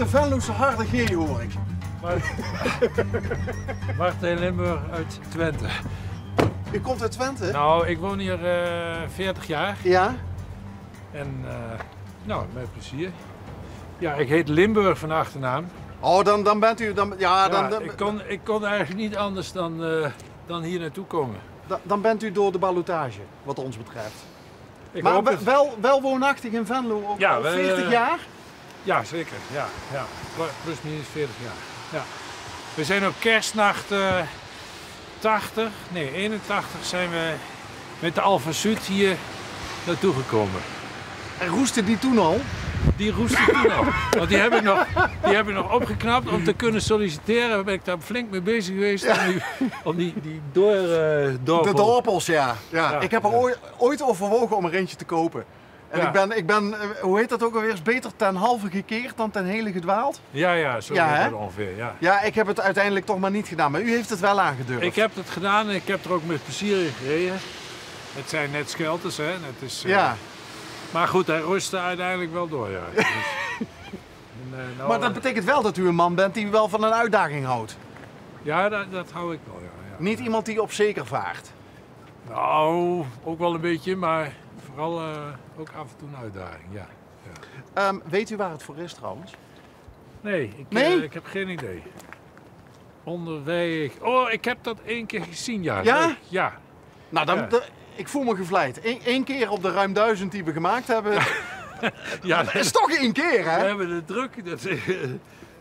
echte Venloose harde G hoor ik. Martijn Limburg uit Twente. U komt uit Twente? Nou, ik woon hier 40 jaar. Ja? En nou, met plezier. Ja, ik heet Limburg van achternaam. Oh, dan bent u... Ik kon eigenlijk niet anders dan hier naartoe komen. Dan bent u door de ballotage, wat ons betreft. Ik maar hoop het. wel woonachtig in Venlo, ook Ja, al 40 jaar? Ja, zeker. Ja. Plus minus 40 jaar. Ja. We zijn op kerstnacht 81 zijn we met de Alfa Sud hier naartoe gekomen. En roestte die toen al? Die roestte toen al. Want die heb ik nog opgeknapt om te kunnen solliciteren. Daar ben ik daar flink mee bezig geweest om die dorpel. De dorpels, ja. Ja. Ik heb er ooit overwogen om er eentje te kopen. En ik ben, hoe heet dat ook alweer, is beter ten halve gekeerd dan ten hele gedwaald? Ja, zo Ja, is hè? het ongeveer. Ja. Ja, ik heb het uiteindelijk toch maar niet gedaan, maar u heeft het wel aangedurfd. Ik heb het gedaan en ik heb er ook met plezier in gereden. Het zijn net skelters, hè. Het is, Ja. Maar goed, hij rustte uiteindelijk wel door, ja. Dus, nou, Maar dat betekent wel dat u een man bent die wel van een uitdaging houdt. Ja, dat hou ik wel, ja. Niet iemand die op zeker vaart. Nou, ook wel een beetje, maar vooral ook af en toe een uitdaging, ja. Weet u waar het voor is trouwens? Nee, Nee? Ik heb geen idee. Onderweg. Oh, ik heb dat 1 keer gezien, ja. Ja? Leuk. Ja. Nou, Ja. ik voel me gevleid. Eén keer op de ruim 1000 die we gemaakt hebben. Ja, Dat is toch 1 keer, we hè? hebben de druk.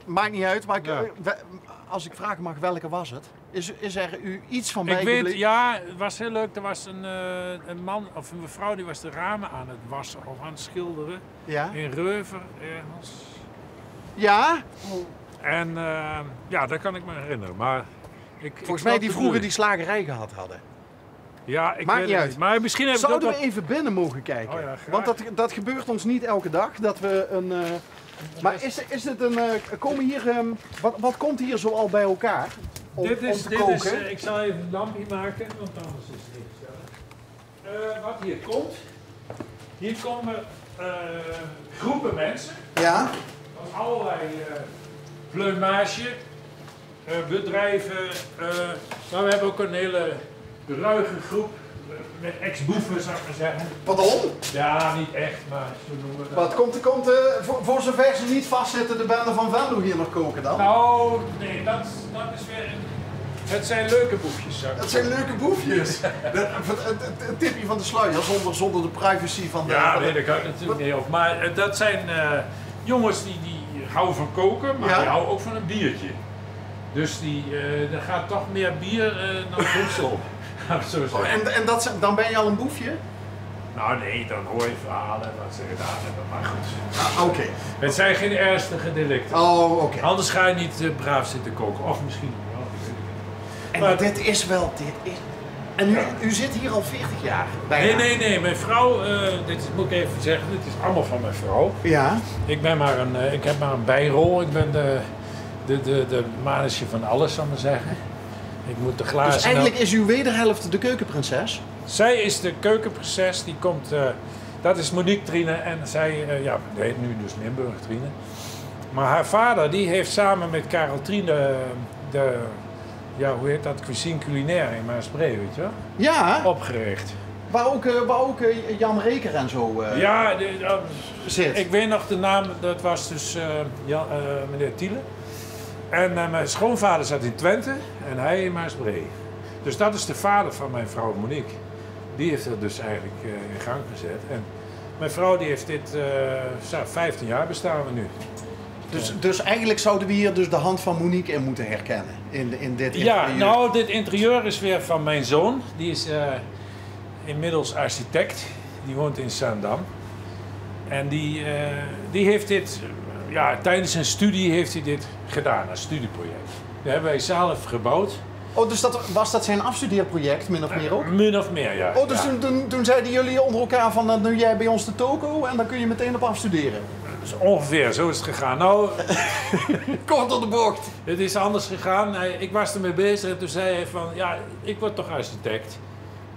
Maakt niet uit, maar Ja. als ik vragen mag, welke was het? Is er u iets van Ik bijgebleven? weet, ja, het was heel leuk. Er was een man of een mevrouw die was de ramen aan het wassen of aan het schilderen. Ja? In Reuver ergens. Ja? En ja, dat kan ik me herinneren. Maar Volgens mij die vroeger die slagerij gehad hadden. Ja, ik Maakt weet niet het uit. Maar misschien hebben we het Zouden ook we even binnen mogen kijken? Oh ja, graag. Want dat gebeurt ons niet elke dag. Dat we een, maar is het een... komen hier, wat komt hier zo al bij elkaar? Om te koken? ik zal even een lampje maken, want anders is het niet gezellig. Wat hier komt, hier komen groepen mensen Ja? van allerlei pleumage, bedrijven, maar we hebben ook een hele ruige groep met ex-boeven, zou ik maar zeggen. Pardon? Ja, niet echt, maar zo noemen we dat. Wat komt voor zover ze niet vastzitten, de bende van Venlo hier nog koken dan? Nou, nee, dat is weer een... Het zijn leuke boefjes, zou ik Dat zijn leuke boefjes. Een tipje van de sluier zonder de privacy van de... Ja, nee, daar kan ik natuurlijk niet over. Maar dat zijn jongens die houden van koken, maar Ja. die houden ook van een biertje. Dus er gaat toch meer bier dan voedsel. Laat ik het zo zeggen. En dan ben je al een boefje? Nou nee, dan hoor je verhalen wat ze gedaan hebben, maar goed. Oké. Het zijn geen ernstige delicten. Oh, oké. Anders ga je niet braaf zitten koken. Of misschien wel, ik weet het niet. En Maar- dit is wel... En u zit hier al 40 jaar bijna? Nee. Mijn vrouw, moet ik even zeggen, dit is allemaal van mijn vrouw. Ja. Ik heb maar een bijrol. Ik ben de manager van alles, zal ik maar zeggen. Ik moet de glazen... Dus eigenlijk is uw wederhelft de keukenprinses? Zij is de keukenprinses, die komt... dat is Monique Trine en zij, die heet nu dus Limburg Trine. Maar haar vader, die heeft samen met Karel Trine hoe heet dat, cuisine culinaire in Maasbree, weet je wel? Ja, Opgericht. waar ook Jan Reker en zo Ja, zit. ik weet nog de naam, dat was dus meneer Thiele. En mijn schoonvader zat in Twente en hij in Maasbree. Dus dat is de vader van mijn vrouw Monique. Die heeft het dus eigenlijk in gang gezet. En mijn vrouw die heeft dit, 15 jaar bestaan we nu. Dus eigenlijk zouden we hier dus de hand van Monique in moeten herkennen. In dit Ja, interieur. nou, dit interieur is weer van mijn zoon. Die is inmiddels architect. Die woont in Zaandam. En die heeft dit, tijdens een studie heeft hij dit gedaan, een studieproject. Dat hebben wij zelf gebouwd. Oh, dus was dat zijn afstudeerproject, min of meer ook? Min of meer, ja. Oh, dus Ja. toen zeiden jullie onder elkaar van, nu jij bij ons de toko en dan kun je meteen op afstuderen. Dus ongeveer, zo is het gegaan. Nou, Kort door de bocht. het is anders gegaan. Ik was ermee bezig en toen zei hij van, ja, ik word toch architect.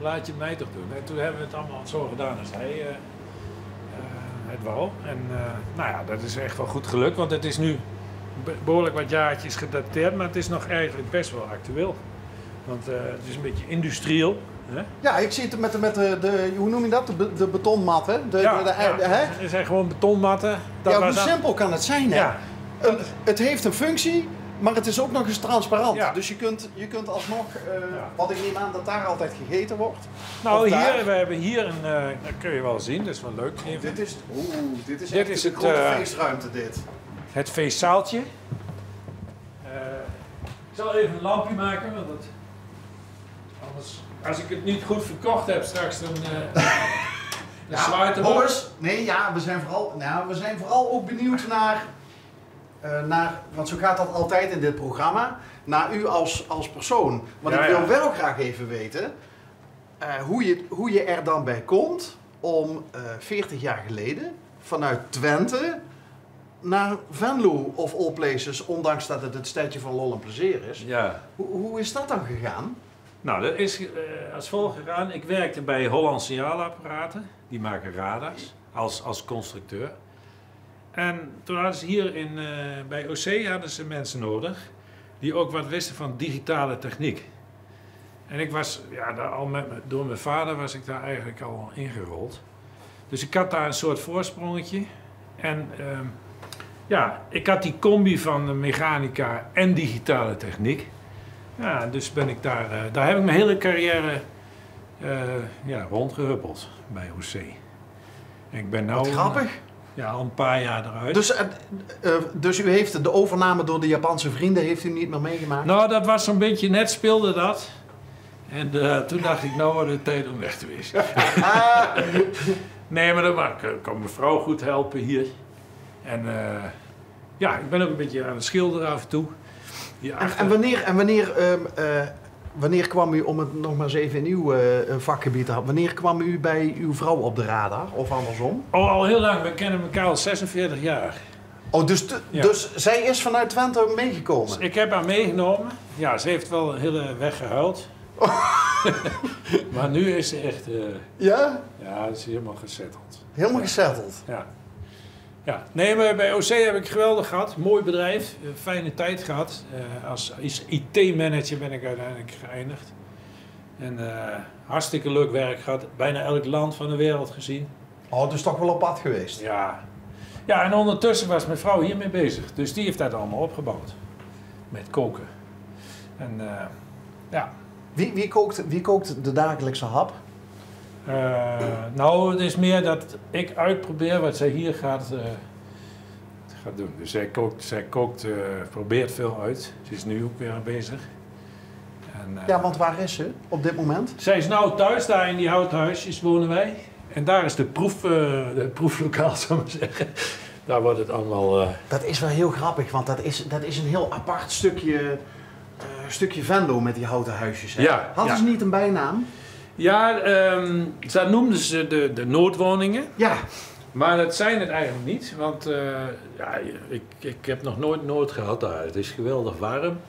Laat je mij toch doen. En toen hebben we het allemaal zo gedaan als hij het wou. En nou ja, dat is echt wel goed gelukt, want het is nu behoorlijk wat jaartjes gedateerd, maar het is nog eigenlijk best wel actueel. Want het is een beetje industrieel. Hè? Ja, ik zie het met de hoe noem je dat? De betonmatten. Er zijn gewoon betonmatten. Hoe simpel kan het zijn, hè? Ja. Het heeft een functie, maar het is ook nog eens transparant. Ja. Dus je kunt alsnog, wat ik neem aan dat daar altijd gegeten wordt. Nou, we hebben hier een, dat kun je wel zien, dat is wel leuk. Dit is Dit echt is een grote feestruimte, dit. Het feestzaaltje. Ik zal even een lampje maken, want anders, als ik het niet goed verkocht heb straks, dan zwaait het op. Nee, ja, we zijn vooral ook benieuwd naar, want zo gaat dat altijd in dit programma, naar u als persoon. Want ik wil wel graag even weten hoe je er dan bij komt om 40 jaar geleden vanuit Twente naar Venlo of all places, ondanks dat het stadje van lol en plezier is. Ja. Hoe is dat dan gegaan? Nou, dat is als volgt gegaan. Ik werkte bij Holland Signaalapparaten, die maken radars, als constructeur. En toen hadden ze hier bij OC hadden ze mensen nodig die ook wat wisten van digitale techniek. En ik was, door mijn vader was ik daar eigenlijk al ingerold. Dus ik had daar een soort voorsprongetje. En ik had die combi van de mechanica en digitale techniek. Ja, dus ben ik daar heb ik mijn hele carrière rondgehuppeld bij OC. En ik ben nou, wat grappig. Al een paar jaar eruit. Dus u heeft de overname door de Japanse vrienden heeft u niet meer meegemaakt? Nou, dat was zo'n beetje, net speelde dat. En toen dacht ik, nou wordt het tijd om weg te wezen. Nee, maar dan kan mijn vrouw goed helpen hier. En ik ben ook een beetje aan het schilderen af en toe. Wanneer kwam u, om het nog maar eens even in uw vakgebied te houden, wanneer kwam u bij uw vrouw op de radar of andersom? Oh, al heel lang. We kennen elkaar al 46 jaar. Oh, dus zij is vanuit Twente meegekomen? Dus ik heb haar meegenomen. Ja, ze heeft wel een hele weg gehuild. Maar nu is ze echt... Ja? Ja, ze is helemaal gesetteld. Helemaal gesetteld? Ja. Ja, nee, maar bij OC heb ik geweldig gehad. Mooi bedrijf, fijne tijd gehad. Als IT-manager ben ik uiteindelijk geëindigd. En hartstikke leuk werk gehad. Bijna elk land van de wereld gezien. Oh, dus toch wel op pad geweest? Ja. Ja, en ondertussen was mijn vrouw hiermee bezig. Dus die heeft dat allemaal opgebouwd. Met koken. En Wie kookt de dagelijkse hap? Nou, het is meer dat ik uitprobeer wat zij hier gaat doen. Dus zij kookt, probeert veel uit. Ze is nu ook weer bezig. En, want waar is ze op dit moment? Zij is nou thuis, daar in die houthuisjes wonen wij. En daar is de proeflokaal, zou ik maar zeggen. Daar wordt het allemaal... Dat is wel heel grappig, want dat is een heel apart stukje Venlo met die houten huisjes. Hè? Ja, Hadden ze niet een bijnaam? Ja, dat noemden ze de noodwoningen. Ja. Maar dat zijn het eigenlijk niet, want ik heb nog nooit nood gehad daar. Het is geweldig warm,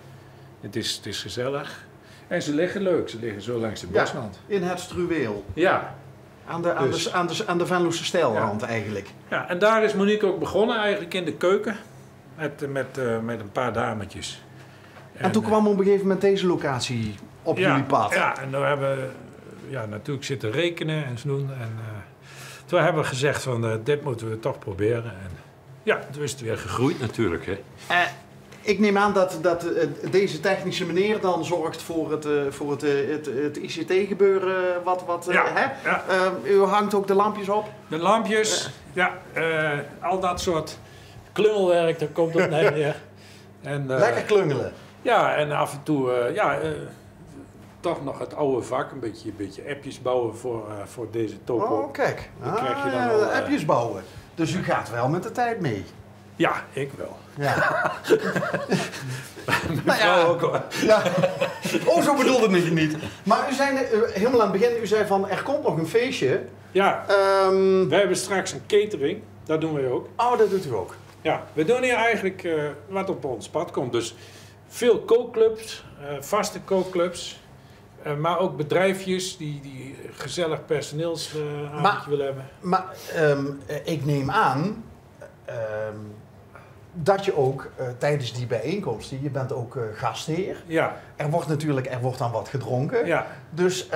het is gezellig en ze liggen leuk. Ze liggen zo langs de bosrand. In het struweel. Ja. Aan de Venlose stijlrand eigenlijk. Ja, en daar is Monique ook begonnen eigenlijk in de keuken met een paar dametjes. En toen kwam op een gegeven moment deze locatie op jullie pad. Ja, en dan hebben we natuurlijk zitten rekenen en zo doen. En toen hebben we gezegd van dit moeten we toch proberen. En ja, toen is het weer gegroeid natuurlijk. Hè. Ik neem aan dat deze technische meneer dan zorgt voor het ICT-gebeuren. U hangt ook de lampjes op? De lampjes, al dat soort klungelwerk, daar komt op neer. Lekker klungelen. Ja, en af en toe, toch nog het oude vak, een beetje appjes bouwen voor deze toko. Oh, kijk. Appjes bouwen. Dus u gaat wel met de tijd mee. Ja, ik wel. Ja. Mijn vrouw ook wel. Ja. Oh, zo bedoelde ik het niet. Maar u zei helemaal aan het begin, u zei van er komt nog een feestje. Ja, we hebben straks een catering, dat doen wij ook. Oh, dat doet u ook. Ja, we doen hier eigenlijk wat op ons pad komt. Dus veel kookclubs, vaste kookclubs. Maar ook bedrijfjes die gezellig personeelsavondje willen hebben. Maar ik neem aan, dat je ook tijdens die bijeenkomsten, je bent ook gastheer. Ja. Er wordt dan wat gedronken. Ja. Dus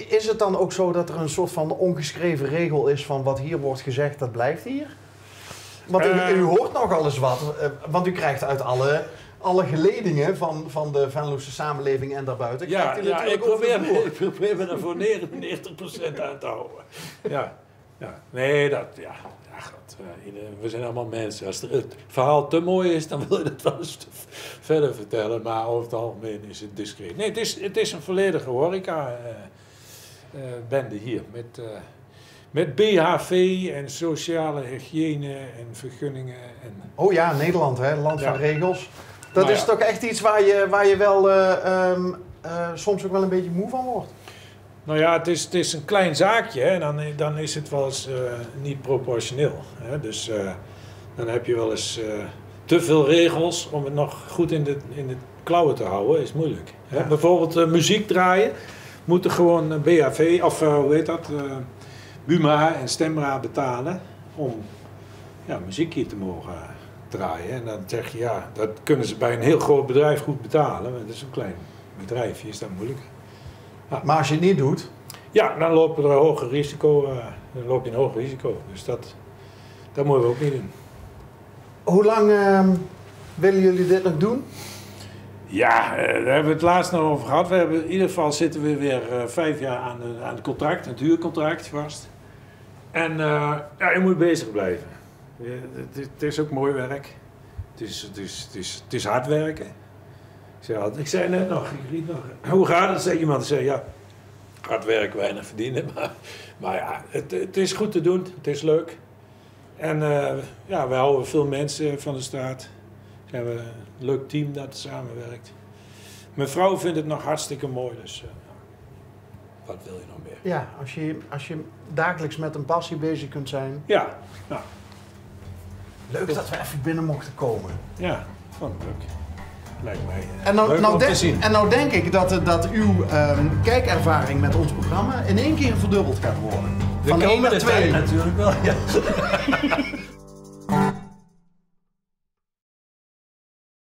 is het dan ook zo dat er een soort van ongeschreven regel is van wat hier wordt gezegd, dat blijft hier? Want u hoort nogal eens wat, want u krijgt uit alle geledingen van de Venlose samenleving en daarbuiten. Ja, ik probeer me er voor 99% aan te houden. Ja. Nee, we zijn allemaal mensen. Als het verhaal te mooi is, dan wil je het wel eens verder vertellen. Maar over het algemeen is het discreet. Nee, het is een volledige horeca-bende hier. Met BHV en sociale hygiëne en vergunningen. Oh ja, Nederland, hè? Land van regels. Dat is toch echt iets waar je wel soms ook wel een beetje moe van wordt? Nou ja, het is een klein zaakje, hè? Dan is het wel eens niet proportioneel. Hè? Dus dan heb je wel eens te veel regels om het nog goed in de klauwen te houden, is moeilijk. Hè? Ja. Bijvoorbeeld muziek draaien, moeten gewoon BHV, of hoe heet dat, Buma en Stemra betalen om muziek hier te mogen draaien. En dan zeg je, ja, dat kunnen ze bij een heel groot bedrijf goed betalen, maar dat is een klein bedrijfje, is dat moeilijk. Ja. Maar als je het niet doet? Ja, dan loop je een hoger risico. Dus dat moeten we ook niet doen. Hoe lang willen jullie dit nog doen? Ja, daar hebben we het laatst nog over gehad. In ieder geval zitten we weer 5 jaar aan het contract, het huurcontract vast. En je moet bezig blijven. Het is ook mooi werk. Het is hard werken. Ik zei net nog, hoe gaat het? Zei iemand, zei ja, hard werken, weinig verdienen. Maar ja, het is goed te doen, het is leuk. En we houden veel mensen van de straat. We hebben een leuk team dat samenwerkt. Mijn vrouw vindt het nog hartstikke mooi, dus wat wil je nog meer? Ja, als je dagelijks met een passie bezig kunt zijn. Ja. Leuk dat we even binnen mochten komen. Ja, vond ik leuk. Lijkt mij en nou denk ik dat uw kijkervaring met ons programma in één keer verdubbeld gaat worden. Van 1 naar 2 natuurlijk wel, ja.